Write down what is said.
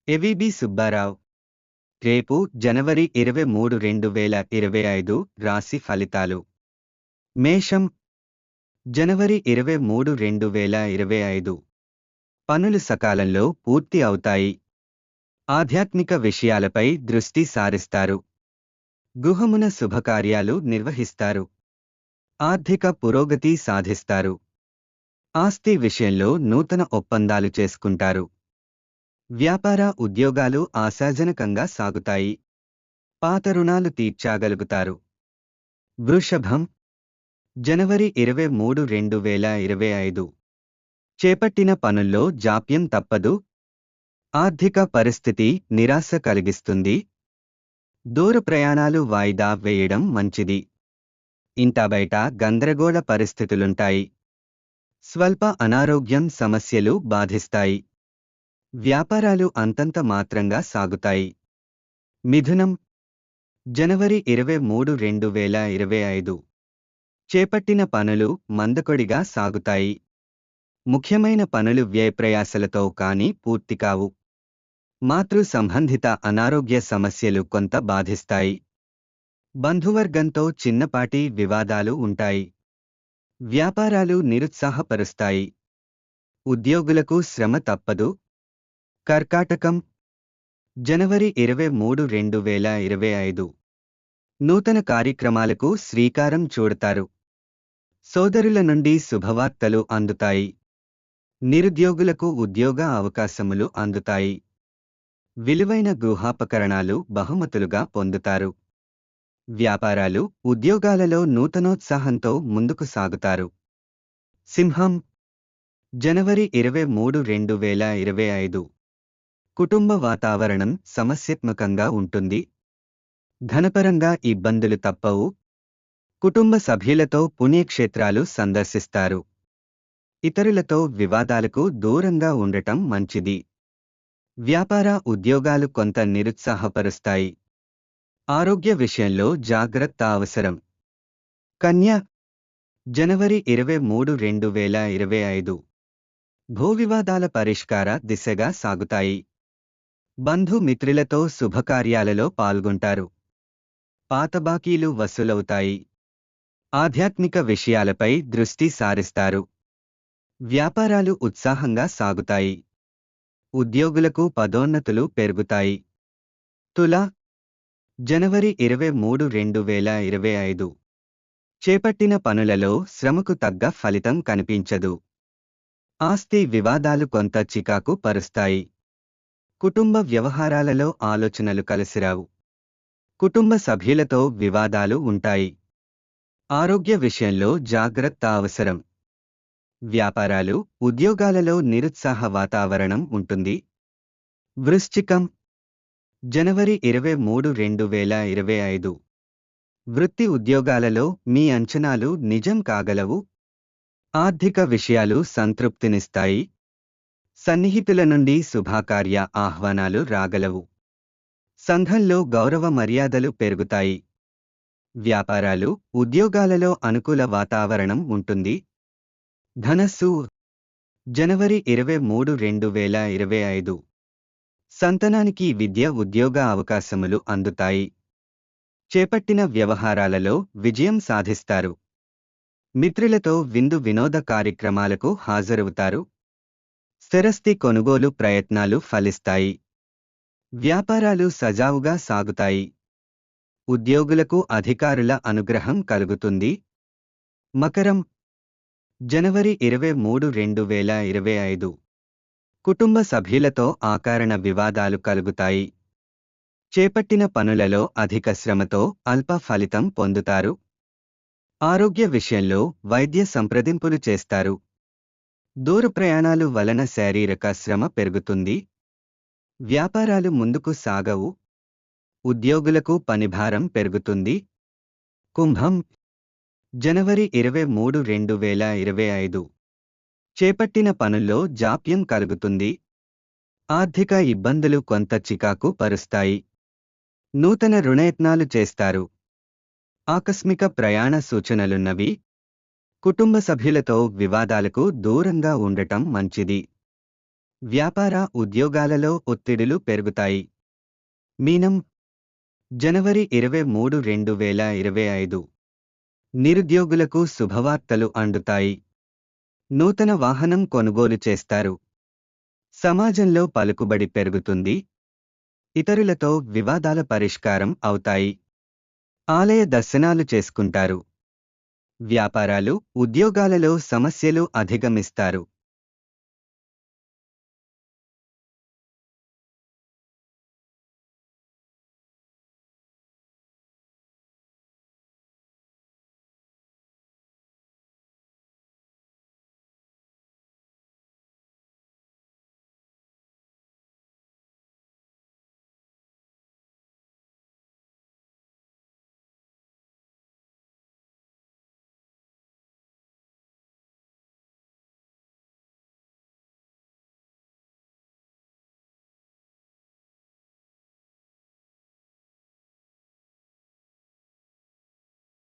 ఎవిబి సుబ్బారావు. రేపు జనవరి 23, 2025 రాశి ఫలితాలు. మేషం. జనవరి 23, 2025. పనులు సకాలంలో పూర్తి అవుతాయి. ఆధ్యాత్మిక విషయాలపై దృష్టి సారిస్తారు. గృహమున శుభకార్యాలు నిర్వహిస్తారు. ఆర్థిక పురోగతి సాధిస్తారు. ఆస్తి విషయంలో నూతన ఒప్పందాలు చేసుకుంటారు. వ్యాపార ఉద్యోగాలు ఆశాజనకంగా సాగుతాయి. పాత రుణాలు తీర్చగలుగుతారు. వృషభం. జనవరి 23, 2025. చేపట్టిన పనుల్లో జాప్యం తప్పదు. ఆర్థిక పరిస్థితి నిరాశ కలిగిస్తుంది. దూర ప్రయాణాలు వాయిదా వేయడం మంచిది. ఇంటా బయట గందరగోళ పరిస్థితులుంటాయి. స్వల్ప అనారోగ్యం సమస్యలు బాధిస్తాయి. వ్యాపారాలు అంతంత మాత్రంగా సాగుతాయి. మిథునం. జనవరి 23, 2025. చేపట్టిన పనులు మందకొడిగా సాగుతాయి. ముఖ్యమైన పనులు వ్యయప్రయాసలతో కానీ పూర్తికావు. మాతృ సంబంధిత అనారోగ్య సమస్యలు కొంత బాధిస్తాయి. బంధువర్గంతో చిన్నపాటి వివాదాలు ఉంటాయి. వ్యాపారాలు నిరుత్సాహపరుస్తాయి. ఉద్యోగులకు శ్రమ తప్పదు. కర్కాటకం. జనవరి 23, 2025. నూతన కార్యక్రమాలకు శ్రీకారం చుడతారు. సోదరుల నుండి శుభవార్తలు అందుతాయి. నిరుద్యోగులకు ఉద్యోగ అవకాశములు అందుతాయి. విలువైన గృహోపకరణాలు బహుమతులుగా పొందుతారు. వ్యాపారాలు, ఉద్యోగాలలో నూతనోత్సాహంతో ముందుకు సాగుతారు. సింహం. జనవరి 23, 2025. కుటుంబ వాతావరణం సమస్యాత్మకంగా ఉంటుంది. ధనపరంగా ఇబ్బందులు తప్పవు. కుటుంబ సభ్యులతో పుణ్యక్షేత్రాలు సందర్శిస్తారు. ఇతరులతో వివాదాలకు దూరంగా ఉండటం మంచిది. వ్యాపార ఉద్యోగాలు కొంత నిరుత్సాహపరుస్తాయి. ఆరోగ్య విషయంలో జాగ్రత్త అవసరం. కన్య. జనవరి 23, 2025. భూవివాదాల పరిష్కార దిశగా సాగుతాయి. బంధుమిత్రులతో శుభకార్యాలలో పాల్గొంటారు. పాత బాకీలు వసూలవుతాయి. ఆధ్యాత్మిక విషయాలపై దృష్టి సారిస్తారు. వ్యాపారాలు ఉత్సాహంగా సాగుతాయి. ఉద్యోగులకు పదోన్నతులు పెరుగుతాయి. తుల. జనవరి 23, 2025. చేపట్టిన పనులలో శ్రమకు తగ్గ ఫలితం కనిపించదు. ఆస్తి వివాదాలు కొంత చికాకు పరుస్తాయి. కుటుంబ వ్యవహారాలలో ఆలోచనలు కలిసిరావు. కుటుంబ సభ్యులతో వివాదాలు ఉంటాయి. ఆరోగ్య విషయంలో జాగ్రత్త అవసరం. వ్యాపారాలు, ఉద్యోగాలలో నిరుత్సాహ వాతావరణం ఉంటుంది. వృశ్చికం. జనవరి 23, 2025. వృత్తి ఉద్యోగాలలో మీ అంచనాలు నిజం కాగలవు. ఆర్థిక విషయాలు సంతృప్తినిస్తాయి. సన్నిహితుల నుండి శుభకార్య ఆహ్వానాలు రాగలవు. సంఘంలో గౌరవ మర్యాదలు పెరుగుతాయి. వ్యాపారాలు, ఉద్యోగాలలో అనుకూల వాతావరణం ఉంటుంది. ధనస్సు. జనవరి 23, 2025. సంతానానికి విద్య, ఉద్యోగ అవకాశములు అందుతాయి. చేపట్టిన వ్యవహారాలలో విజయం సాధిస్తారు. మిత్రులతో విందు వినోద కార్యక్రమాలకు హాజరవుతారు. స్థిరస్తి కొనుగోలు ప్రయత్నాలు ఫలిస్తాయి. వ్యాపారాలు సజావుగా సాగుతాయి. ఉద్యోగులకు అధికారుల అనుగ్రహం కలుగుతుంది. మకరం. జనవరి 23, 2025. కుటుంబ సభ్యులతో ఆకారణ వివాదాలు కలుగుతాయి. చేపట్టిన పనులలో అధిక శ్రమతో అల్ప ఫలితం పొందుతారు. ఆరోగ్య విషయంలో వైద్య సంప్రదింపులు చేస్తారు. దూర ప్రయాణాలు వలన శారీరక శ్రమ పెరుగుతుంది. వ్యాపారాలు ముందుకు సాగవు. ఉద్యోగులకు పనిభారం పెరుగుతుంది. కుంభం. జనవరి 23, 2025. చేపట్టిన పనుల్లో జాప్యం కలుగుతుంది. ఆర్థిక ఇబ్బందులు కొంత చికాకు పరుస్తాయి. నూతన రుణయత్నాలు చేస్తారు. ఆకస్మిక ప్రయాణ సూచనలున్నవి. కుటుంబ సభ్యులతో వివాదాలకు దూరంగా ఉండటం మంచిది. వ్యాపార ఉద్యోగాలలో ఒత్తిడులు పెరుగుతాయి. మీనం జనవరి 23, 2025 నిరుద్యోగులకు శుభవార్తలు అందుతాయి. నూతన వాహనం కొనుగోలు చేస్తారు. సమాజంలో పలుకుబడి పెరుగుతుంది. ఇతరులతో వివాదాల పరిష్కారం అవుతాయి. ఆలయ దర్శనాలు చేసుకుంటారు. వ్యాపారాలు, ఉద్యోగాలలో సమస్యలు అధిగమిస్తారు.